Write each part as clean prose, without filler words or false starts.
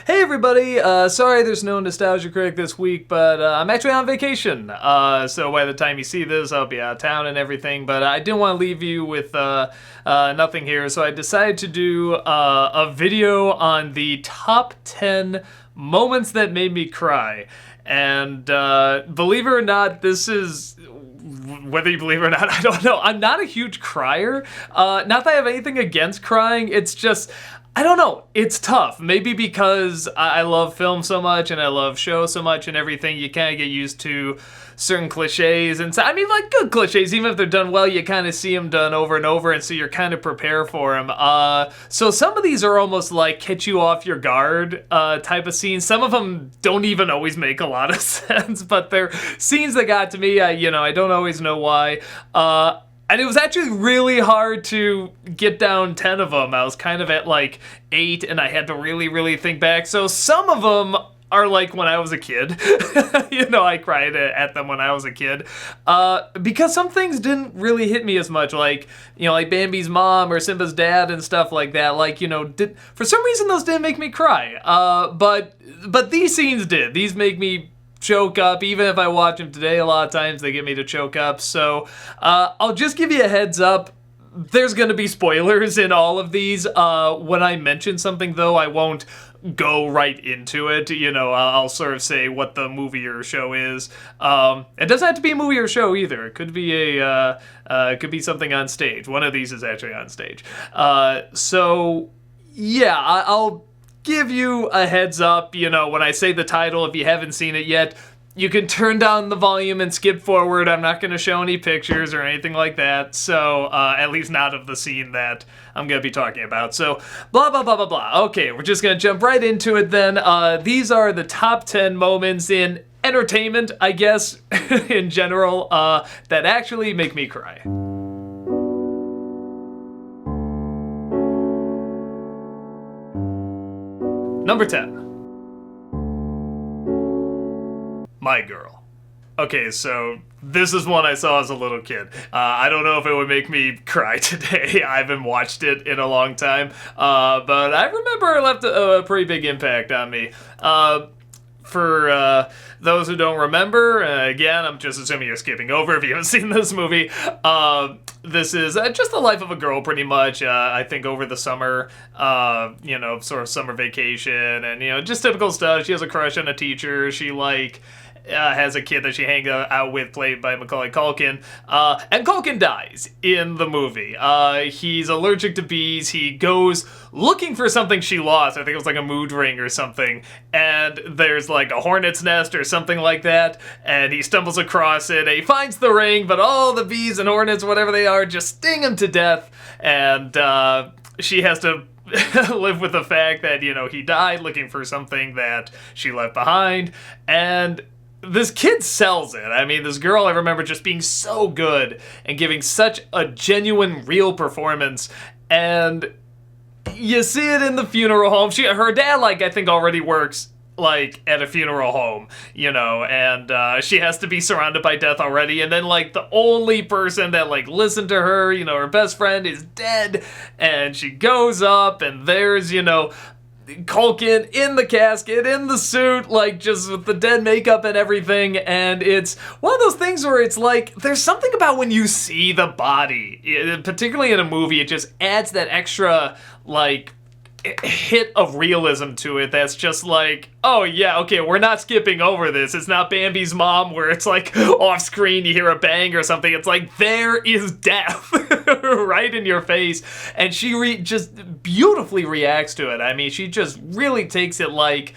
Hey everybody, sorry there's no Nostalgia Critic this week, but I'm actually on vacation. So by the time you see this, I'll be out of town and everything, but I didn't want to leave you with nothing here, so I decided to do a video on the top 10 moments that made me cry. And believe it or not, this is... whether you believe it or not, I don't know. I'm not a huge crier. Not that I have anything against crying, it's just... I don't know, it's tough. Maybe because I love film so much and I love shows so much and everything, you kind of get used to certain cliches. And so, I mean, like good cliches, even if they're done well, you kind of see them done over and over, and so you're kind of prepared for them. So some of these are almost like catch you off your guard type of scenes. Some of them don't even always make a lot of sense, but they're scenes that got to me. I don't always know why. And it was actually really hard to get down 10 of them. I was kind of at like 8 and I had to really think back. So some of them are like when I was a kid. I cried at them when I was a kid. Because some things didn't really hit me as much. Like Bambi's mom or Simba's dad and stuff like that. For some reason those didn't make me cry. But these scenes did. These make me choke up. Even if I watch them today, a lot of times they get me to choke up. So I'll just give you a heads up. There's going to be spoilers in all of these. When I mention something, though, I won't go right into it. I'll sort of say what the movie or show is. It doesn't have to be a movie or show either. It could be it could be something on stage. One of these is actually on stage. So yeah, I'll give you a heads up. When I say the title, if you haven't seen it yet, you can turn down the volume and skip forward. I'm not going to show any pictures or anything like that, so at least not of the scene that I'm going to be talking about. So blah blah blah blah blah. Okay, we're just going to jump right into it then. These are the top 10 moments in entertainment, I guess, in general, that actually make me cry. Number 10. My Girl. Okay, so this is one I saw as a little kid. I don't know if it would make me cry today. I haven't watched it in a long time. But I remember it left a pretty big impact on me. For those who don't remember, again, I'm just assuming you're skipping over if you haven't seen this movie. This is just the life of a girl, pretty much. I think over the summer, sort of summer vacation, and just typical stuff. She has a crush on a teacher. She has a kid that she hangs out with, played by Macaulay Culkin, and Culkin dies in the movie. He's allergic to bees. He goes looking for something she lost. I think it was like a mood ring or something, and there's like a hornet's nest or something like that, and he stumbles across it, and he finds the ring, but all the bees and hornets, whatever they are, just sting him to death, and she has to live with the fact that, he died looking for something that she left behind, and this kid sells it. I mean, this girl, I remember just being so good and giving such a genuine, real performance. And you see it in the funeral home. Her dad, I think already works, at a funeral home, and she has to be surrounded by death already. And then, the only person that, listened to her, her best friend is dead. And she goes up, and there's, Culkin in the casket, in the suit, just with the dead makeup and everything, and it's one of those things where it's there's something about when you see the body, particularly in a movie, it just adds that extra, hit of realism to it that's just oh yeah, okay, we're not skipping over this. It's not Bambi's mom where it's off screen you hear a bang or something. It's there is death right in your face, and she just beautifully reacts to it. I mean, she just really takes it like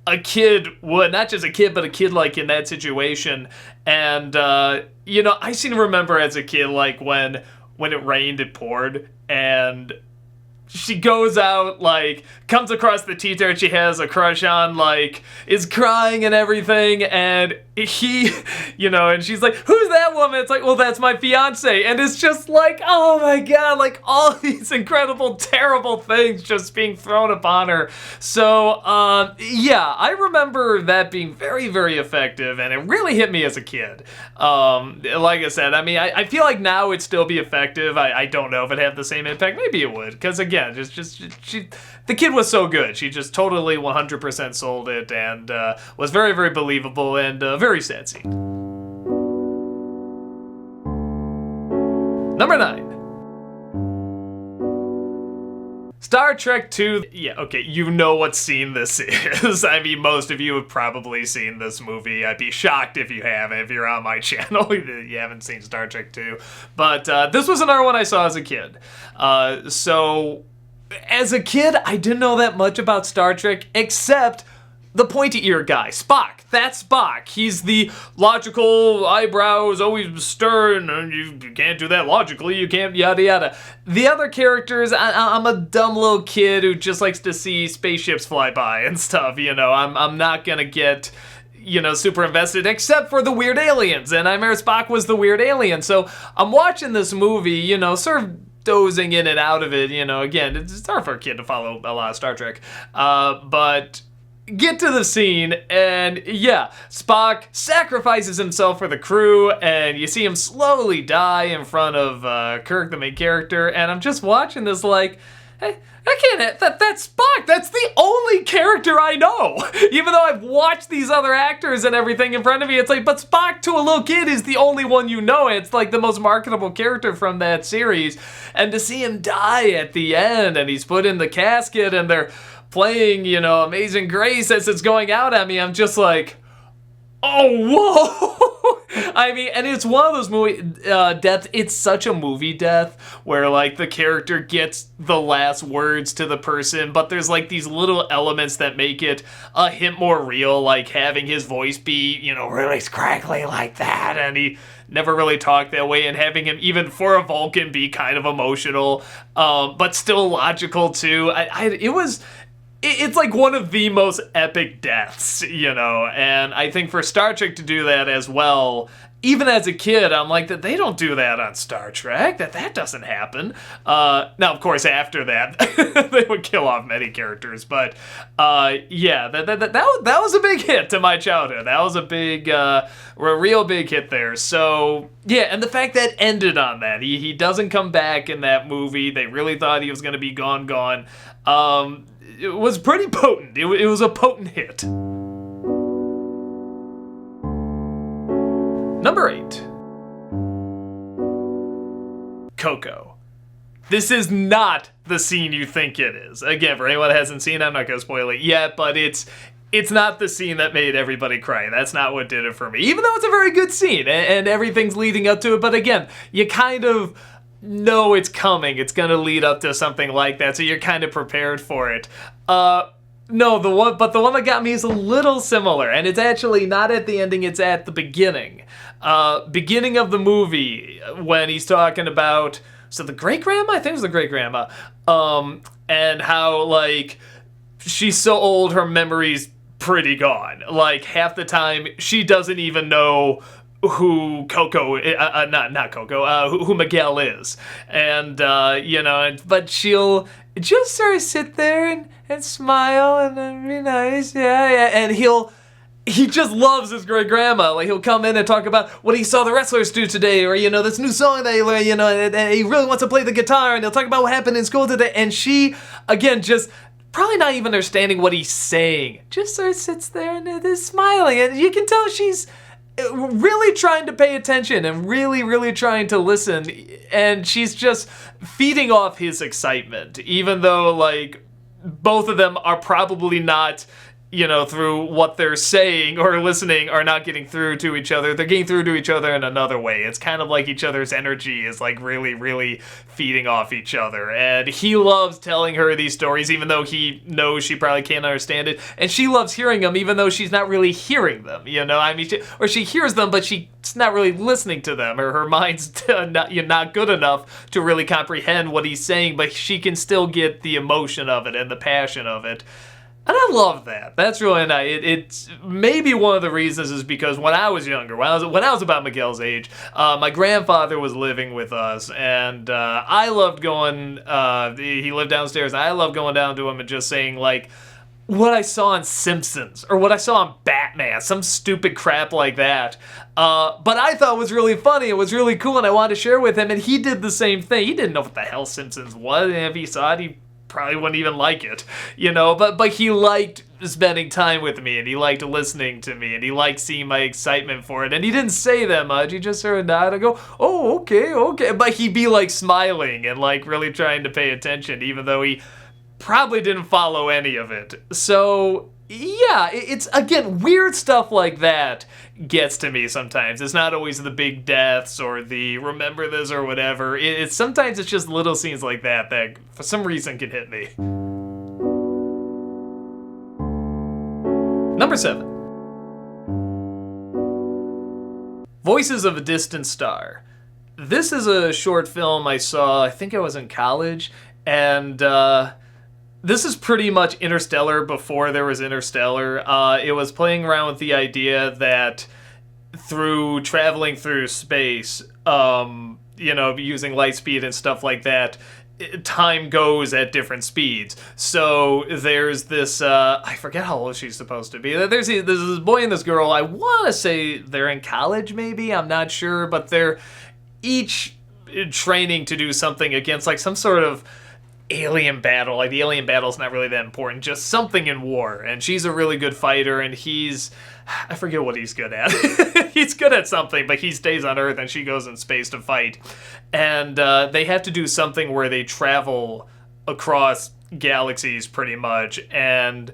a kid would, not just a kid, but a kid in that situation. And I seem to remember as a kid when it rained, it poured, and she goes out, comes across the teacher she has a crush on, is crying and everything, and he, and she's like, who's that woman? It's well, that's my fiance, and it's just oh my god, all these incredible, terrible things just being thrown upon her. So, yeah, I remember that being very, very effective, and it really hit me as a kid. Like I said, I mean, I feel now it'd still be effective. I don't know if it'd have the same impact. Maybe it would, because again, yeah, the kid was so good. She just totally 100% sold it, and was very, very believable, and very sad scene. Number 9. Star Trek II. Yeah, okay, you know what scene this is. I mean, most of you have probably seen this movie. I'd be shocked if you haven't, if you're on my channel, you haven't seen Star Trek II. But this was another one I saw as a kid. So, as a kid, I didn't know that much about Star Trek, except the pointy ear guy, Spock. That's Spock. He's the logical, eyebrows, always stern, and you can't do that logically, you can't, yada yada. The other characters, I'm a dumb little kid who just likes to see spaceships fly by and stuff, you know. I'm not gonna get, you know, super invested, except for the weird aliens, and I remember Spock was the weird alien. So I'm watching this movie, you know, sort of dozing in and out of it, you know. Again, it's hard for a kid to follow a lot of Star Trek, but get to the scene, and yeah, Spock sacrifices himself for the crew, and you see him slowly die in front of Kirk, the main character, and I'm just watching this like, hey, I can't, that's Spock, that's the only character I know. Even though I've watched these other actors and everything in front of me, it's like, but Spock to a little kid is the only one you know. It's like the most marketable character from that series, and to see him die at the end, and he's put in the casket, and they're playing, you know, Amazing Grace as it's going out at me, I'm just like, oh, whoa. I mean, and it's one of those movie deaths, it's such a movie death where, like, the character gets the last words to the person, but there's, like, these little elements that make it a hint more real, like having his voice be, you know, really crackly like that, and he never really talked that way, and having him, even for a Vulcan, be kind of emotional, but still logical, too. It's like one of the most epic deaths, you know, and I think for Star Trek to do that as well, even as a kid, I'm like, that they don't do that on Star Trek, that doesn't happen. Now, of course, after that, they would kill off many characters, but yeah, that was a big hit to my childhood. That was a real big hit there. So, yeah, and the fact that ended on that, he doesn't come back in that movie, they really thought he was going to be gone. It was pretty potent. It was a potent hit. Number 8. Coco. This is not the scene you think it is. Again, for anyone that hasn't seen it, I'm not going to spoil it yet, but it's not the scene that made everybody cry. That's not what did it for me. Even though it's a very good scene, and everything's leading up to it, but again, you kind of know it's coming. It's gonna lead up to something like that, so you're kind of prepared for it. No, the one that got me is a little similar, and it's actually not at the ending, it's at the beginning. Beginning of the movie, when he's talking about, so the great-grandma? I think it was the great-grandma. And how, like, she's so old, her memory's pretty gone. Like, half the time, she doesn't even know who Coco, not Coco, who Miguel is. And, you know, but she'll just sort of sit there and smile and be nice, yeah. And he just loves his great grandma. Like, he'll come in and talk about what he saw the wrestlers do today, or, you know, this new song that he learned, you know, and he really wants to play the guitar, and he'll talk about what happened in school today. And she, again, just probably not even understanding what he's saying, just sort of sits there and is smiling. And you can tell she's really trying to pay attention and really, really trying to listen, and she's just feeding off his excitement, even though, like, both of them are probably not, you know, through what they're saying or listening, are not getting through to each other. They're getting through to each other in another way. It's kind of like each other's energy is, like, really, really feeding off each other. And he loves telling her these stories, even though he knows she probably can't understand it. And she loves hearing them, even though she's not really hearing them, you know? I mean, she hears them, but she's not really listening to them, or her mind's not good enough to really comprehend what he's saying, but she can still get the emotion of it and the passion of it. And I love that. That's really nice. It's maybe one of the reasons is because when I was younger, when I was about Miguel's age, my grandfather was living with us, and I loved going. He lived downstairs, and I loved going down to him and just saying, like, what I saw on Simpsons or what I saw on Batman, some stupid crap like that. But I thought was really funny. It was really cool, and I wanted to share with him. And he did the same thing. He didn't know what the hell Simpsons was, and if he saw it, he probably wouldn't even like it, you know, but he liked spending time with me, and he liked listening to me, and he liked seeing my excitement for it, and he didn't say that much. He just sort of nodded and go, oh, okay, but he'd be like smiling and like really trying to pay attention, even though he probably didn't follow any of it. So yeah, it's, again, weird stuff like that gets to me sometimes. It's not always the big deaths or the remember this or whatever. It's sometimes it's just little scenes like that that for some reason can hit me. Number 7. Voices of a Distant Star. This is a short film I saw, I think I was in college, and this is pretty much Interstellar before there was Interstellar. It was playing around with the idea that through traveling through space, you know, using light speed and stuff like that, time goes at different speeds. So there's this, I forget how old she's supposed to be. There's this boy and this girl. I want to say they're in college, maybe. I'm not sure. But they're each training to do something against like some sort of alien battle. Like the alien battle's not really that important, just something in war. And she's a really good fighter, and I forget what he's good at. He's good at something, but he stays on Earth and she goes in space to fight. And they have to do something where they travel across galaxies pretty much, and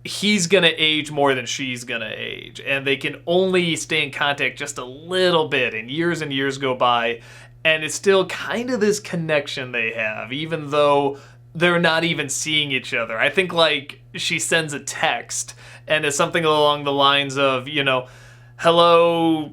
he's gonna age more than she's gonna age. And they can only stay in contact just a little bit, and years go by. And it's still kind of this connection they have, even though they're not even seeing each other. I think, like, she sends a text, and it's something along the lines of, you know, hello,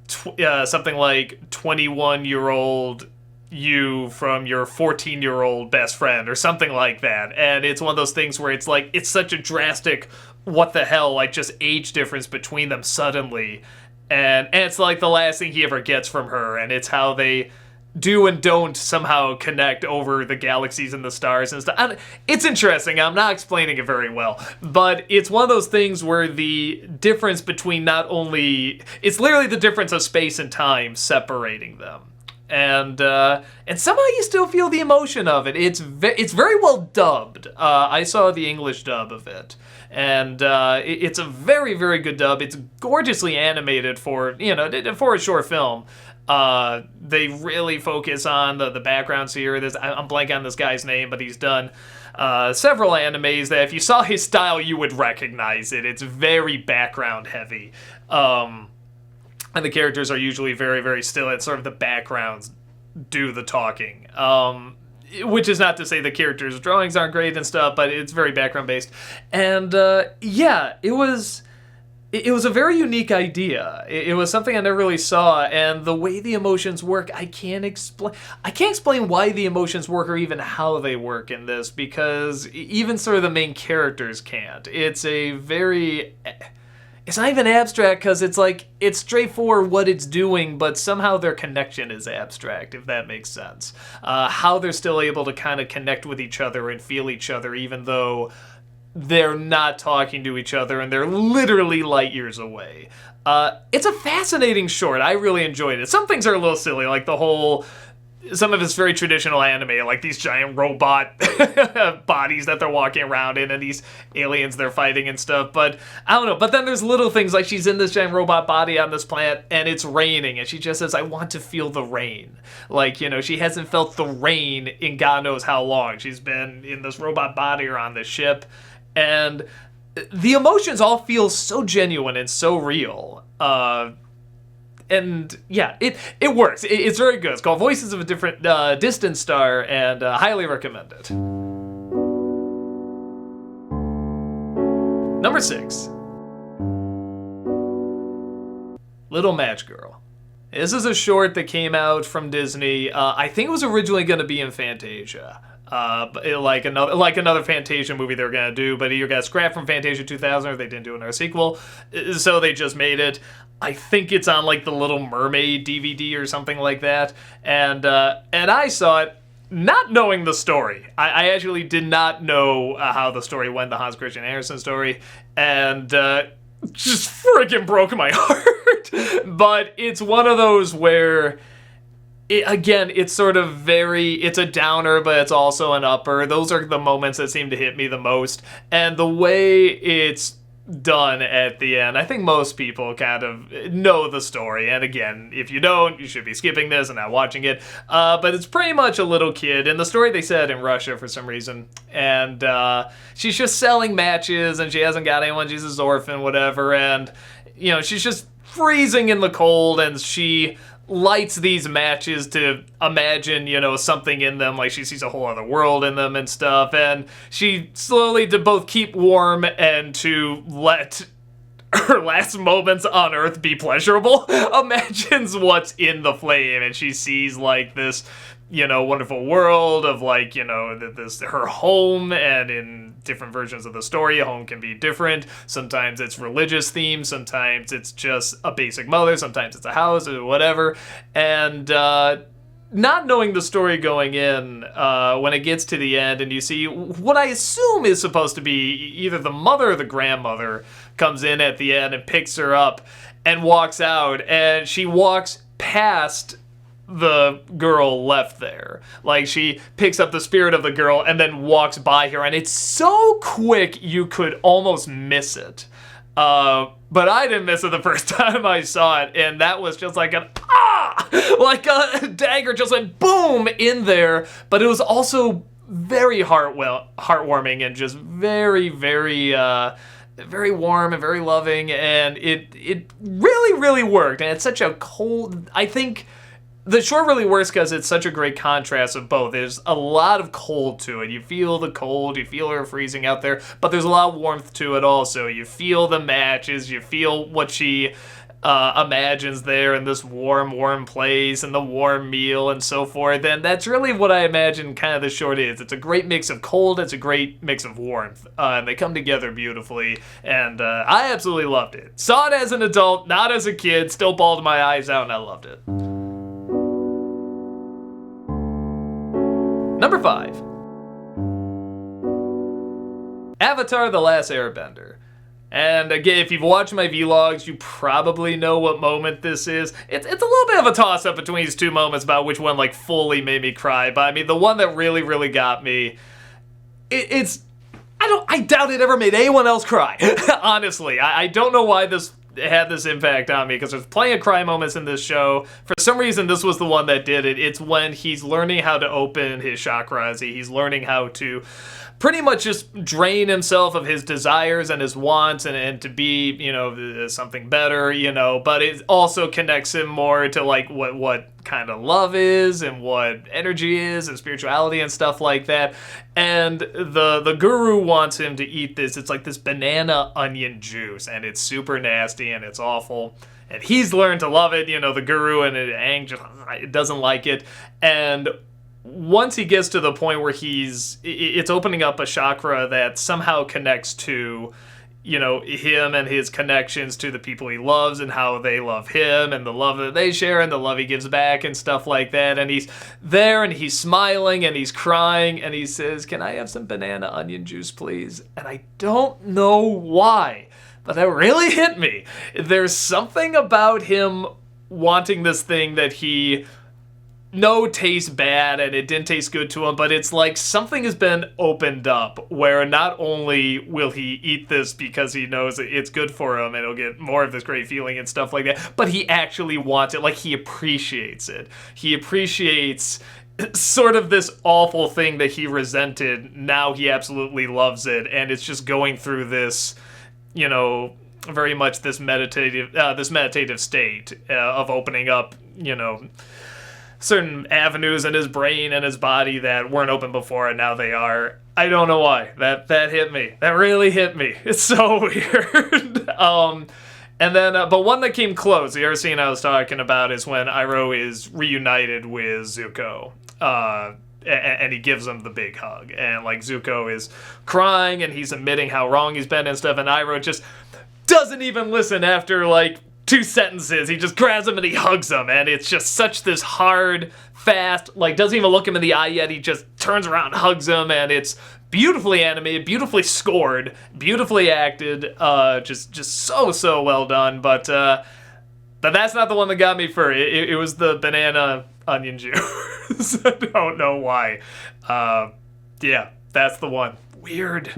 something like 21-year-old you from your 14-year-old best friend, or something like that. And it's one of those things where it's like, it's such a drastic, what the hell, like, just age difference between them suddenly. And it's like the last thing he ever gets from her, and it's how they do and don't somehow connect over the galaxies and the stars and stuff. It's interesting. I'm not explaining it very well, but it's one of those things where the difference between not only... It's literally the difference of space and time separating them. And somehow you still feel the emotion of it. It's very well dubbed. I saw the English dub of it. And it's a very, very good dub. It's gorgeously animated for a short film. They really focus on the backgrounds here. I'm blanking on this guy's name, but he's done several animes that if you saw his style, you would recognize it. It's very background heavy. And the characters are usually very, very still. It's sort of the backgrounds do the talking. Which is not to say the characters' drawings aren't great and stuff, but it's very background based. And yeah, it was a very unique idea. It was something I never really saw, and the way the emotions work, I can't explain why the emotions work or even how they work in this, because even sort of the main characters can't. It's not even abstract, because it's like, it's straightforward what it's doing, but somehow their connection is abstract, if that makes sense. How they're still able to kind of connect with each other and feel each other, even though they're not talking to each other and they're literally light years away. It's a fascinating short. I really enjoyed it. Some things are a little silly, like some of it's very traditional anime, like these giant robot bodies that they're walking around in and these aliens they're fighting and stuff, but I don't know. But then there's little things like she's in this giant robot body on this planet and it's raining and she just says, I want to feel the rain. Like, you know, she hasn't felt the rain in God knows how long. She's been in this robot body or on this ship, and the emotions all feel so genuine and so real. And yeah, it works. It's very good. It's called Voices of a Distant Star, and highly recommend it. Number 6. Little MatchGirl. This is a short that came out from Disney. I think it was originally going to be in Fantasia. Like another Fantasia movie they were going to do, but either got scrapped from Fantasia 2000 or they didn't do another sequel, so they just made it. I think it's on like the Little Mermaid DVD or something like that, and I saw it not knowing the story. I actually did not know how the story went, the Hans Christian Andersen story, and just freaking broke my heart. But it's one of those where again, it's sort of it's a downer, but it's also an upper. Those are the moments that seem to hit me the most. And the way it's done at the end, I think most people kind of know the story. And again, if you don't, you should be skipping this and not watching it. But it's pretty much a little kid. In the story, they said in Russia for some reason. And she's just selling matches, and she hasn't got anyone. She's an orphan, whatever. And, she's just freezing in the cold, and she lights these matches to imagine, something in them, like she sees a whole other world in them and stuff, and she slowly, to both keep warm and to let her last moments on Earth be pleasurable, imagines what's in the flame, and she sees, like, this, wonderful world of, like, this her home, and in different versions of the story, a home can be different. Sometimes it's religious themed, sometimes it's just a basic mother, sometimes it's a house or whatever, and not knowing the story going in, when it gets to the end and you see what I assume is supposed to be either the mother or the grandmother comes in at the end and picks her up and walks out, and she walks past the girl left there. Like, she picks up the spirit of the girl and then walks by her, and it's so quick you could almost miss it. But I didn't miss it the first time I saw it, and that was just like like a dagger just went boom in there. But it was also very heartwarming and just very, very, very warm and very loving, and it really, really worked. And it's such a cold, I think the short really works because it's such a great contrast of both. There's a lot of cold to it. You feel the cold, you feel her freezing out there, but there's a lot of warmth to it also. You feel the matches, you feel what she imagines there in this warm place and the warm meal and so forth. And that's really what I imagine kind of the short is. It's a great mix of cold, it's a great mix of warmth. And they come together beautifully. And I absolutely loved it. Saw it as an adult, not as a kid, still bawled my eyes out, and I loved it. Number 5. Avatar: The Last Airbender. And again, if you've watched my vlogs, you probably know what moment this is. It's a little bit of a toss-up between these two moments about which one, like, fully made me cry. But I mean, the one that really, really got me, I doubt it ever made anyone else cry. Honestly, I don't know why this had this impact on me, because there's plenty of cry moments in this show. For some reason, this was the one that did it. It's when he's learning how to open his chakras. He's learning how to pretty much just drain himself of his desires and his wants and to be, something better, but it also connects him more to, like, what kind of love is and what energy is and spirituality and stuff like that. And the guru wants him to eat this. It's like this banana onion juice, and it's super nasty and it's awful. And he's learned to love it, the guru, and it doesn't like it. And once he gets to the point where it's opening up a chakra that somehow connects to, him and his connections to the people he loves and how they love him and the love that they share and the love he gives back and stuff like that. And he's there and he's smiling and he's crying and he says, "Can I have some banana onion juice, please?" And I don't know why, but that really hit me. There's something about him wanting this thing that he tastes bad and it didn't taste good to him, but it's like something has been opened up where not only will he eat this because he knows it's good for him and he'll get more of this great feeling and stuff like that, but he actually wants it. Like, he appreciates it. He appreciates sort of this awful thing that he resented. Now he absolutely loves it, and it's just going through this, very much this meditative state of opening up, certain avenues in his brain and his body that weren't open before, and now they are. I don't know why. That hit me. That really hit me. It's so weird. And then, but one that came close, the other scene I was talking about, is when Iroh is reunited with Zuko. And he gives him the big hug. And, like, Zuko is crying, and he's admitting how wrong he's been and stuff, and Iroh just doesn't even listen after, like, 2 sentences. He just grabs him and he hugs him, and it's just such this hard, fast, like, doesn't even look him in the eye yet. He just turns around and hugs him, and it's beautifully animated, beautifully scored, beautifully acted, just so well done. But that's not the one that got me for it. It was the banana onion juice. I don't know why. Yeah, that's the one. Weird.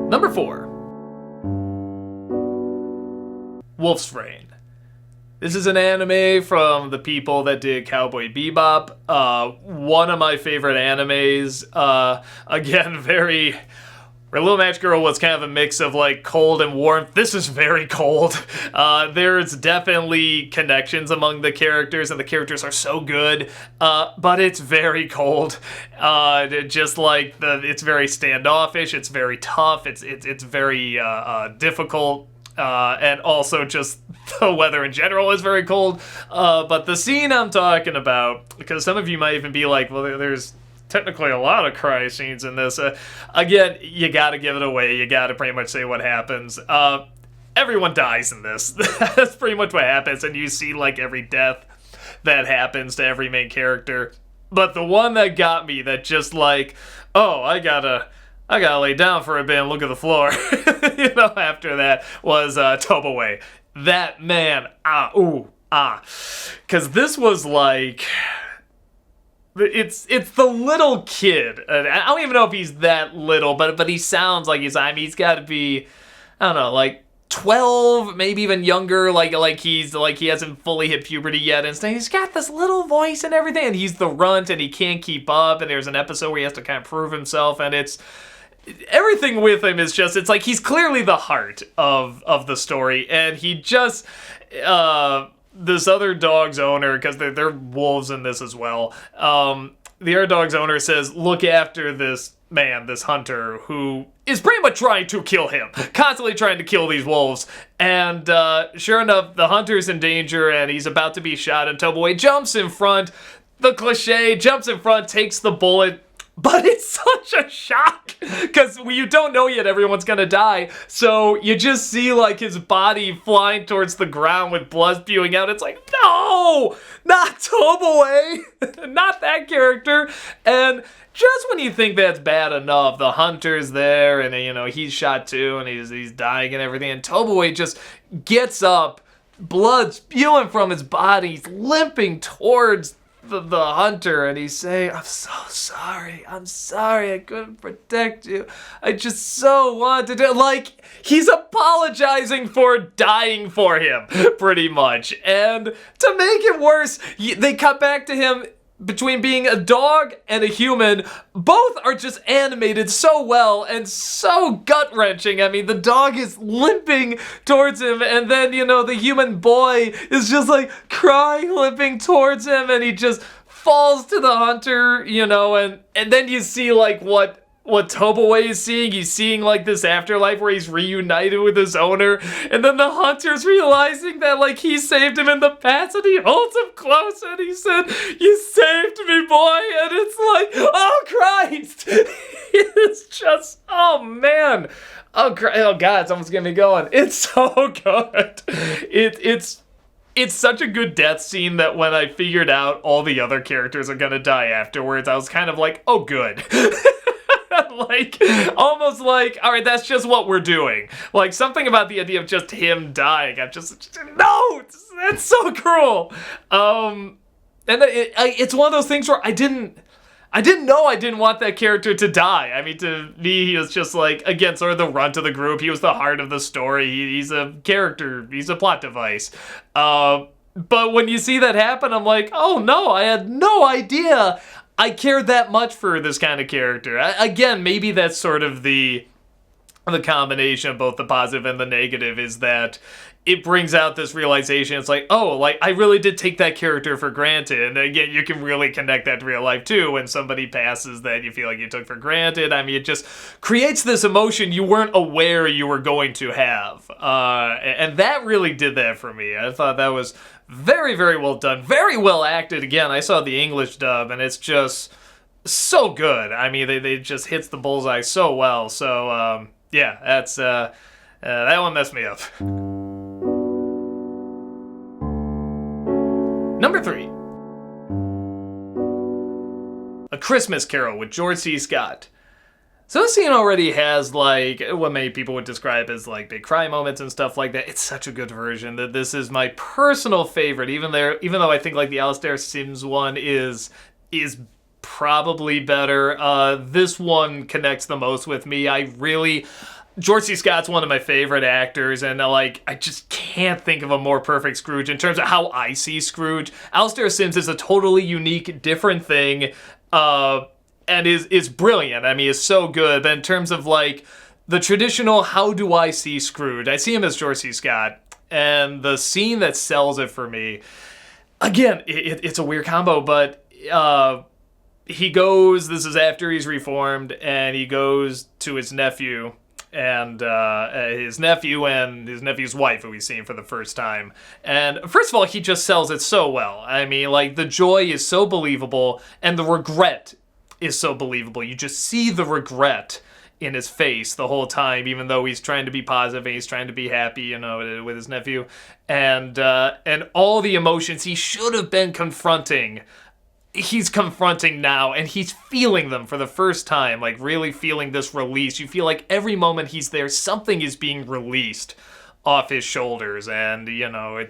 Number 4. Wolf's Rain. This is an anime from the people that did Cowboy Bebop. One of my favorite animes. Again, very... Where Little Match Girl was kind of a mix of like cold and warmth. This is very cold. There's definitely connections among the characters, and the characters are so good. But it's very cold. Just like it's very standoffish. It's very tough. It's very difficult. And also just the weather in general is very cold. But the scene I'm talking about, because some of you might even be like, well, there's technically a lot of cry scenes in this. Again, you gotta give it away. You gotta pretty much say what happens. Everyone dies in this. That's pretty much what happens, and you see like every death that happens to every main character. But the one that got me, that just like, oh, I gotta lay down for a bit and look at the floor, after that was Tobaway. That man, because this was like... It's the little kid. I don't even know if he's that little, but he sounds like he's got to be, I don't know, like 12, maybe even younger, like he hasn't fully hit puberty yet, and he's got this little voice and everything, and he's the runt, and he can't keep up, and there's an episode where he has to kind of prove himself, and everything with him is just, it's like he's clearly the heart of the story, and he just... this other dog's owner, because they're wolves in this as well, the other dog's owner says, look after this man, this hunter, who is pretty much trying to kill him, constantly trying to kill these wolves. And sure enough, the hunter's in danger, and he's about to be shot, and Tobaway jumps in front, the cliche, jumps in front, takes the bullet. But it's such a shock, because you don't know yet everyone's gonna die, so you just see like his body flying towards the ground with blood spewing out. It's like, no, not Tobaway, not that character. And just when you think that's bad enough, the hunter's there, and he's shot too, and he's dying and everything, and Tobaway just gets up, blood spewing from his body, he's limping towards the hunter, and he's saying, I'm sorry, I couldn't protect you, I just so wanted to, like, he's apologizing for dying for him, pretty much. And to make it worse, they cut back to him between being a dog and a human. Both are just animated so well and so gut-wrenching. I mean, the dog is limping towards him, and then, the human boy is just like crying, limping towards him, and he just falls to the hunter, and then you see like what Tobaway is seeing. He's seeing like this afterlife where he's reunited with his owner, and then the hunter's realizing that like he saved him in the past, and he holds him close and he said, you saved me, boy. And it's like, oh Christ. It's just, oh man, oh God, it's almost getting me going. It's so good. It's such a good death scene that when I figured out all the other characters are gonna die afterwards, I was kind of like, oh good. Like, almost like, all right, that's just what we're doing. Like, something about the idea of just him dying, I'm just no, that's so cruel. And it's one of those things where I didn't know I didn't want that character to die. I mean, to me, he was just like, again, sort of the runt of the group. He was the heart of the story. He's a character. He's a plot device. But when you see that happen, I'm like, oh no, I had no idea I cared that much for this kind of character. Again, maybe that's sort of the combination of both the positive and the negative, is that it brings out this realization. It's like, oh, like, I really did take that character for granted. And again, you can really connect that to real life too. When somebody passes that you feel like you took for granted, I mean, it just creates this emotion you weren't aware you were going to have. And that really did that for me. I thought that was very, very well done. Very well acted. Again, I saw the English dub, and it's just so good. I mean, they just hits the bullseye so well. So, yeah, that's that one messed me up. Number 3. A Christmas Carol with George C. Scott. So this scene already has, like, what many people would describe as, like, big cry moments and stuff like that. It's such a good version that this is my personal favorite, even though I think, like, the Alastair Sims one is probably better. This one connects the most with me. George C. Scott's one of my favorite actors, and I just can't think of a more perfect Scrooge in terms of how I see Scrooge. Alastair Sims is a totally unique, different thing, and is brilliant. I mean, is so good. But in terms of, like, the traditional, how do I see Scrooge? I see him as George C. Scott, and the scene that sells it for me, again, it's a weird combo, but he goes, this is after he's reformed, and he goes to his nephew, and his nephew's wife, who he's seeing for the first time. And first of all, he just sells it so well. I mean, like, the joy is so believable, and the regret is so believable. You just see the regret in his face the whole time, even though he's trying to be positive and he's trying to be happy, you know, with his nephew. And all the emotions he should have been confronting, he's confronting now, and he's feeling them for the first time, like really feeling this release. You feel like every moment he's there, something is being released off his shoulders, and, you know,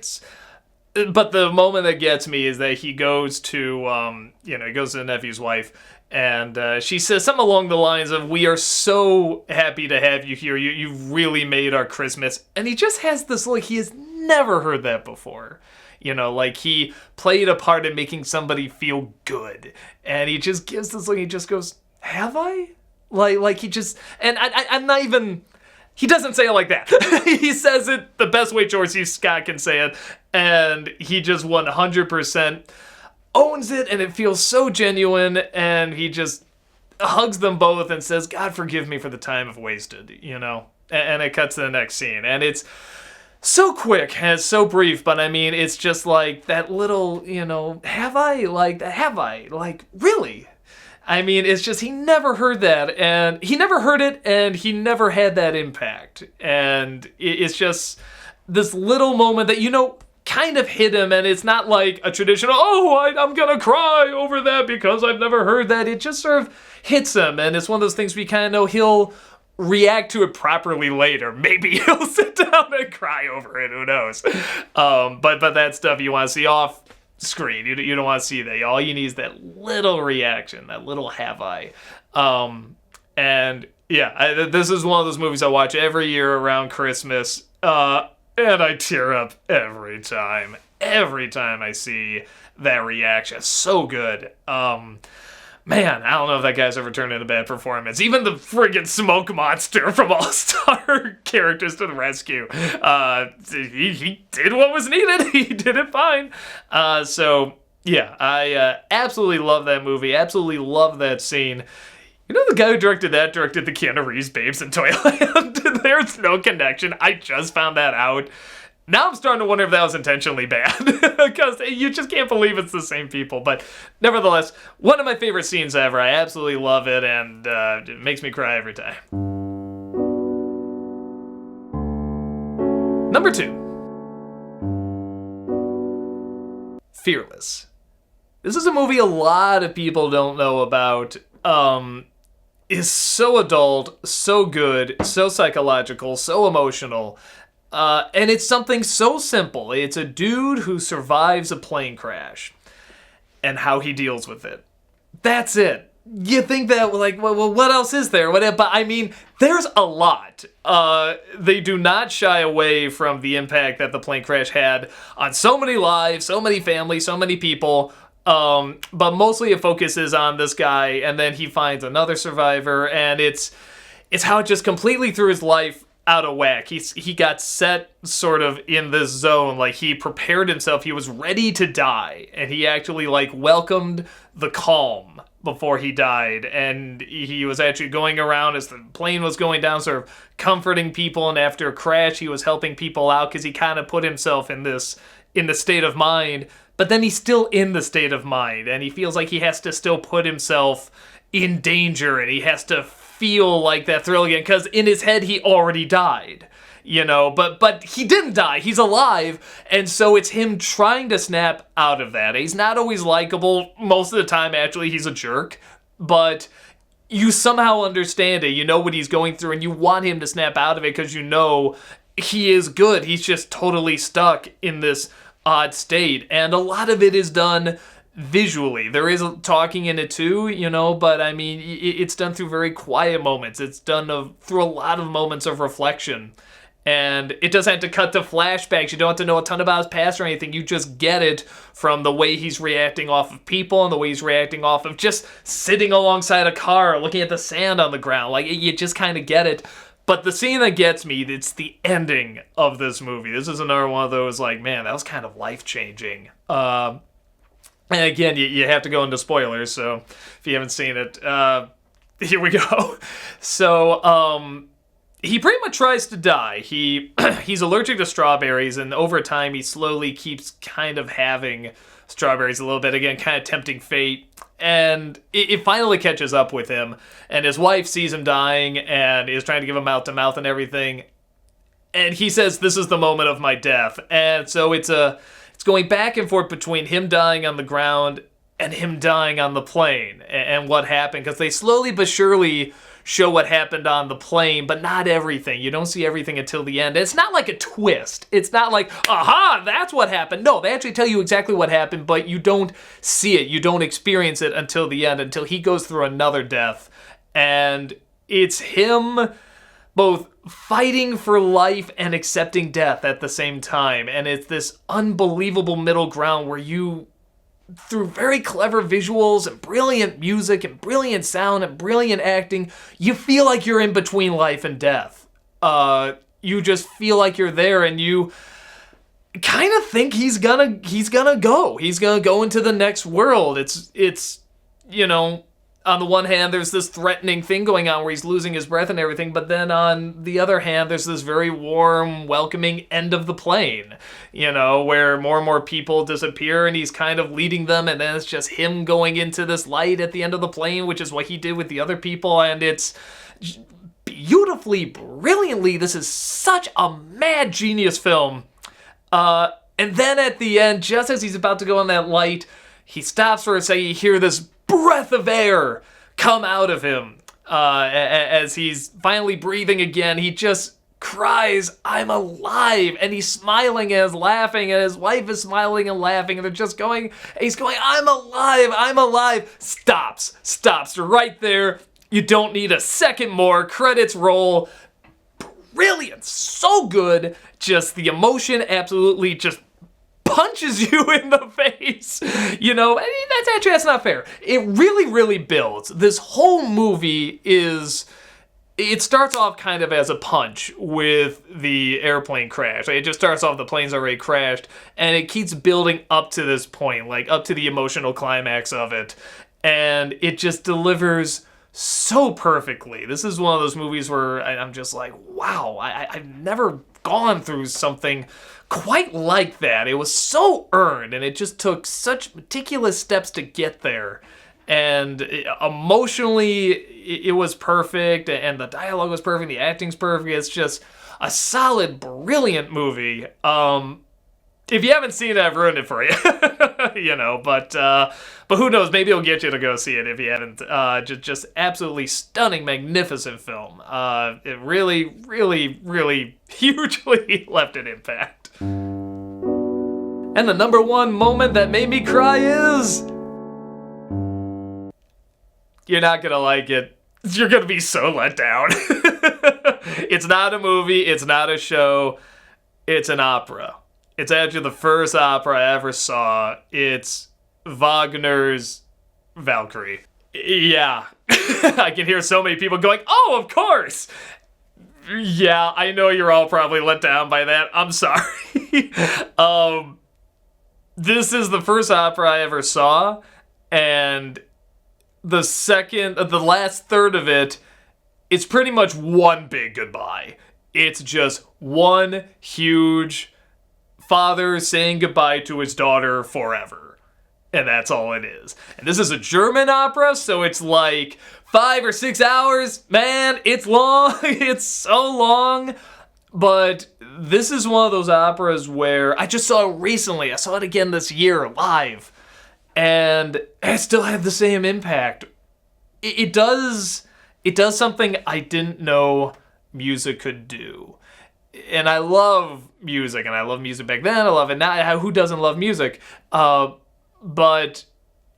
but the moment that gets me is that he goes to, he goes to the nephew's wife, and she says something along the lines of, "We are so happy to have you here. You've really made our Christmas." And he just has this look. He has never heard that before. You know, like, he played a part in making somebody feel good. And he just gives this look. He just goes, "Have I?" Like he just, and I'm not even, he doesn't say it like that. He says it the best way George C. Scott can say it. And he just 100% owns it, and it feels so genuine, and he just hugs them both and says, "God forgive me for the time I've wasted," you know? And it cuts to the next scene, and it's so quick and it's so brief, but I mean, it's just like that little, you know, have I? Like, really? I mean, it's just, he never heard that, and he never heard it, and he never had that impact, and it's just this little moment that, you know, kind of hit him, and it's not like a traditional, I'm gonna cry over that because I've never heard that. It just sort of hits him, and it's one of those things we kind of know he'll react to it properly later. Maybe he'll sit down and cry over it, who knows. But that stuff you want to see off screen. You don't want to see that. All you need is that little reaction, that little have I. And yeah, this is one of those movies I watch every year around Christmas, and I tear up every time I see that reaction. It's so good. Man, I don't know if that guy's ever turned in a bad performance. Even the friggin' smoke monster from All-Star Characters to the Rescue. He did what was needed. He did it fine. So, yeah, I absolutely love that movie. Absolutely love that scene. You know, the guy who directed the Keanu Reeves Babes in Toyland? There's no connection. I just found that out. Now I'm starting to wonder if that was intentionally bad, because you just can't believe it's the same people. But nevertheless, one of my favorite scenes ever. I absolutely love it, and it makes me cry every time. Number 2. Fearless. This is a movie a lot of people don't know about. Is so adult, so good, so psychological, so emotional. And it's something so simple. It's a dude who survives a plane crash and how he deals with it. That's it. You think that, like, well, what else is there? But I mean, there's a lot. They do not shy away from the impact that the plane crash had on so many lives, so many families, so many people. But mostly it focuses on this guy, and then he finds another survivor, and it's how it just completely threw his life out of whack. He got set sort of in this zone, like he prepared himself, he was ready to die, and he actually like welcomed the calm before he died, and he was actually going around as the plane was going down, sort of comforting people, and after a crash he was helping people out because he kind of put himself in the state of mind, but then he's still in the state of mind, and he feels like he has to still put himself in danger, and he has to feel like that thrill again, because in his head he already died, you know, but he didn't die, he's alive, and so it's him trying to snap out of that. He's not always likable, most of the time actually he's a jerk, but you somehow understand it. You know what he's going through, and you want him to snap out of it because you know he is good. He's just totally stuck in this odd state. And a lot of it is done visually. There is talking in it too, but I mean, it's done through very quiet moments. It's done through a lot of moments of reflection. And it doesn't have to cut to flashbacks. You don't have to know a ton about his past or anything. You just get it from the way he's reacting off of people and the way he's reacting off of just sitting alongside a car, looking at the sand on the ground. Like, you just kind of get it. But the scene that gets me, it's the ending of this movie. This is another one of those, like, man, that was kind of life-changing. And again, you have to go into spoilers, so if you haven't seen it, here we go. So, he pretty much tries to die. He's allergic to strawberries, and over time he slowly keeps kind of having strawberries a little bit. Again, kind of tempting fate. And it finally catches up with him, and his wife sees him dying and is trying to give him mouth-to-mouth and everything. And he says, "This is the moment of my death." And so it's going back and forth between him dying on the ground and him dying on the plane and what happened, because they slowly but surely show what happened on the plane, but not everything. You don't see everything until the end. It's not like a twist. It's not like, aha, that's what happened. No, they actually tell you exactly what happened, but you don't see it. You don't experience it until the end, until he goes through another death. And it's him both fighting for life and accepting death at the same time. And it's this unbelievable middle ground where you, through very clever visuals and brilliant music and brilliant sound and brilliant acting, you feel like you're in between life and death. You just feel like you're there, and you kind of think he's gonna go. He's gonna go into the next world. It's on the one hand, there's this threatening thing going on where he's losing his breath and everything, but then on the other hand, there's this very warm, welcoming end of the plane, where more and more people disappear and he's kind of leading them, and then it's just him going into this light at the end of the plane, which is what he did with the other people, and it's beautifully, brilliantly, this is such a mad genius film. And then at the end, just as he's about to go on that light, he stops for a second, you hear this breath of air come out of him as he's finally breathing again. He just cries, "I'm alive," and he's smiling and is laughing, and his wife is smiling and laughing, and they're just going, he's going, "I'm alive, I'm alive." Stops right there. You don't need a second more. Credits roll. Brilliant, so good. Just the emotion absolutely just punches you in the face. That's not fair. It really, really builds. This whole movie it starts off kind of as a punch with the airplane crash. It just starts off, the plane's already crashed, and it keeps building up to this point, like up to the emotional climax of it. And it just delivers so perfectly. This is one of those movies where I'm just like, wow, I've never gone through something quite like that. It was so earned, and it just took such meticulous steps to get there. And emotionally, it was perfect, and the dialogue was perfect, the acting's perfect. It's just a solid, brilliant movie. If you haven't seen it, I've ruined it for you. But who knows? Maybe it'll get you to go see it if you haven't. Just absolutely stunning, magnificent film. It really, really, really hugely left an impact. And the number one moment that made me cry is... You're not gonna like it. You're gonna be so let down. It's not a movie. It's not a show. It's an opera. It's actually the first opera I ever saw. It's Wagner's Valkyrie. Yeah. I can hear so many people going, "Oh, of course!" Yeah, I know you're all probably let down by that. I'm sorry. This is the first opera I ever saw, and the last third of it, it's pretty much one big goodbye. It's just one huge father saying goodbye to his daughter forever. And that's all it is. And this is a German opera, so it's like 5 or 6 hours. Man, it's long. It's so long. But this is one of those operas where I just saw it recently. I saw it again this year live. And it still had the same impact. it does something I didn't know music could do. And I love music, and I love music back then, I love it now. Who doesn't love music? But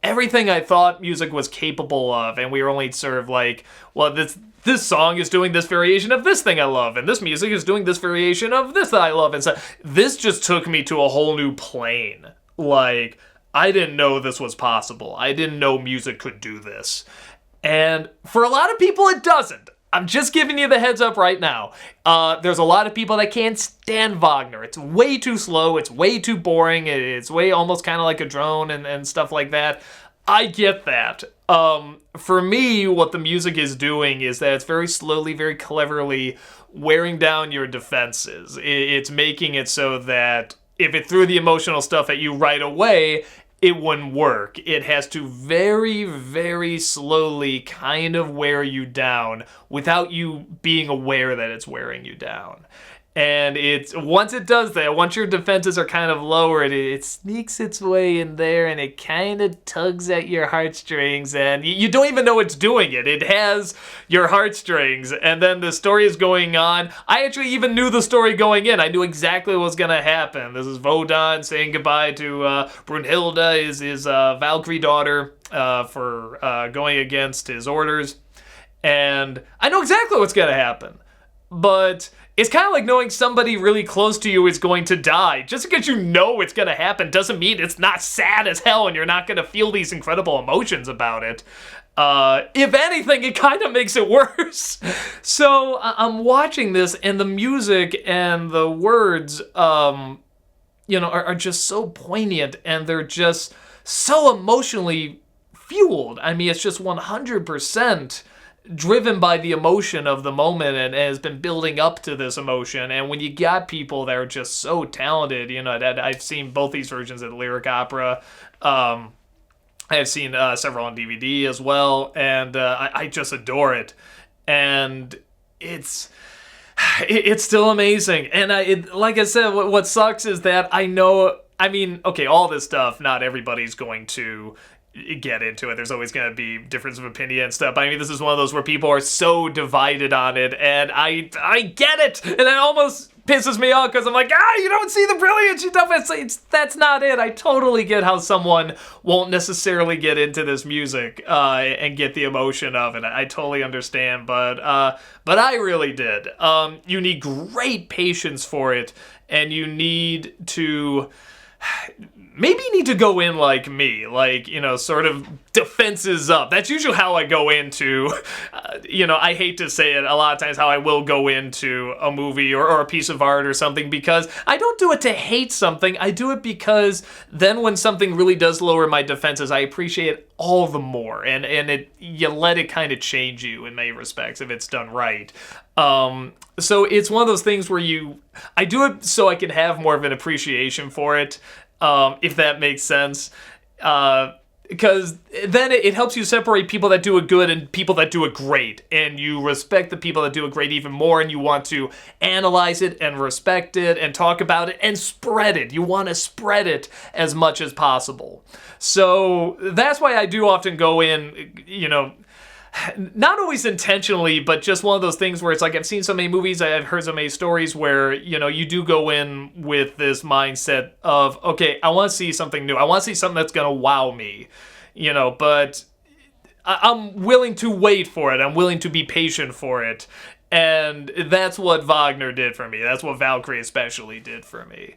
everything I thought music was capable of, and we were only sort of like, well, this song is doing this variation of this thing I love, and this music is doing this variation of this that I love, and so this just took me to a whole new plane. Like, I didn't know this was possible. I didn't know music could do this. And for a lot of people, it doesn't. I'm just giving you the heads up right now. There's a lot of people that can't stand Wagner. It's way too slow. It's way too boring. It's way almost kind of like a drone and stuff like that. I get that. For me, what the music is doing is that it's very slowly, very cleverly wearing down your defenses. It's making it so that if it threw the emotional stuff at you right away, it wouldn't work. It has to very, very slowly kind of wear you down without you being aware that it's wearing you down. And once it does that, once your defenses are kind of lowered, it sneaks its way in there and it kind of tugs at your heartstrings, and you don't even know it's doing it. It has your heartstrings, and then the story is going on. I actually even knew the story going in. I knew exactly what was going to happen. This is Wodan saying goodbye to Brunhilde, his Valkyrie daughter, for going against his orders. And I know exactly what's going to happen. But it's kind of like knowing somebody really close to you is going to die. Just because you know it's going to happen doesn't mean it's not sad as hell and you're not going to feel these incredible emotions about it. If anything, it kind of makes it worse. So I'm watching this, and the music and the words, are just so poignant, and they're just so emotionally fueled. I mean, it's just 100% driven by the emotion of the moment and has been building up to this emotion. And when you got people that are just so talented, I've seen both these versions of the Lyric Opera. I've seen several on DVD as well, and I just adore it. And it's still amazing. And like I said, what sucks is that all this stuff, not everybody's going to get into it. There's always going to be difference of opinion and stuff. I mean, this is one of those where people are so divided on it, and I get it, and it almost pisses me off because I'm like, you don't see the brilliance. That's not it. I totally get how someone won't necessarily get into this music and get the emotion of it. I totally understand, but I really did. You need great patience for it, and you need to. Maybe you need to go in like me, sort of defenses up. That's usually how I go into, I hate to say it, a lot of times how I will go into a movie or a piece of art or something, because I don't do it to hate something. I do it because then when something really does lower my defenses, I appreciate it all the more. And you let it kind of change you in many respects if it's done right. So it's one of those things where I do it so I can have more of an appreciation for it. If that makes sense, because then it helps you separate people that do it good and people that do it great, and you respect the people that do it great even more, and you want to analyze it and respect it and talk about it and spread it. You want to spread it as much as possible. So that's why I do often go in, not always intentionally, but just one of those things where it's like, I've seen so many movies, I've heard so many stories where, you do go in with this mindset of, okay, I want to see something new. I want to see something that's going to wow me, but I'm willing to wait for it. I'm willing to be patient for it. And that's what Wagner did for me. That's what Valkyrie especially did for me.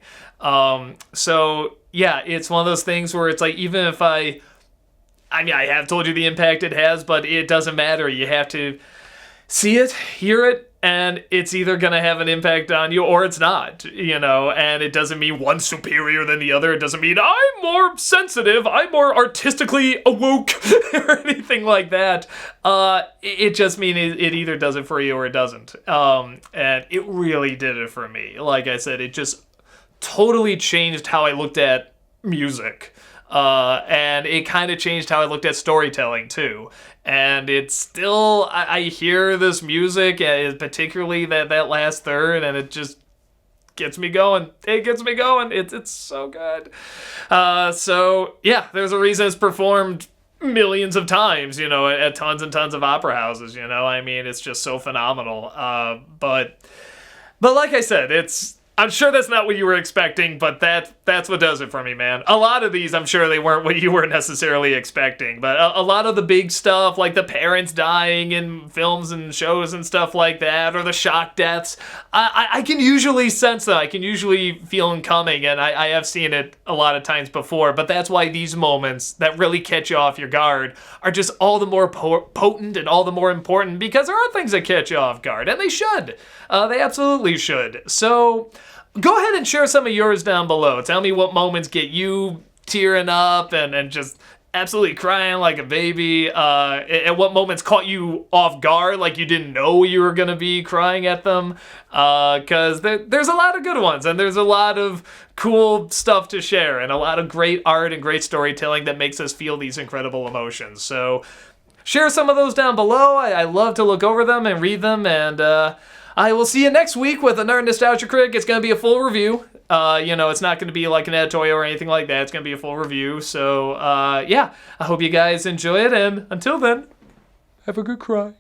So yeah, it's one of those things where it's like, even if I have told you the impact it has, but it doesn't matter. You have to see it, hear it, and it's either going to have an impact on you or it's not, and it doesn't mean one's superior than the other. It doesn't mean I'm more sensitive, I'm more artistically awoke, or anything like that. It just means it either does it for you or it doesn't. And it really did it for me. Like I said, it just totally changed how I looked at music. And it kind of changed how I looked at storytelling too. And it's still, I hear this music, particularly that last third, and it just gets me going. It gets me going. It's so good. So yeah, there's a reason it's performed millions of times, at tons and tons of opera houses, I mean, it's just so phenomenal. But like I said, I'm sure that's not what you were expecting, but that's what does it for me, man. A lot of these, I'm sure they weren't what you were necessarily expecting, but a lot of the big stuff, like the parents dying in films and shows and stuff like that, or the shock deaths, I can usually sense that. I can usually feel them coming, and I have seen it a lot of times before, but that's why these moments that really catch you off your guard are just all the more potent and all the more important, because there are things that catch you off guard, and they should. They absolutely should. So go ahead and share some of yours down below. Tell me what moments get you tearing up and just absolutely crying like a baby. And what moments caught you off guard, like you didn't know you were going to be crying at them. Because there's a lot of good ones, and there's a lot of cool stuff to share, and a lot of great art and great storytelling that makes us feel these incredible emotions. So share some of those down below. I love to look over them and read them, and I will see you next week with another Nostalgia Critic. It's going to be a full review. It's not going to be like an editorial or anything like that. It's going to be a full review. So, yeah, I hope you guys enjoy it. And until then, have a good cry.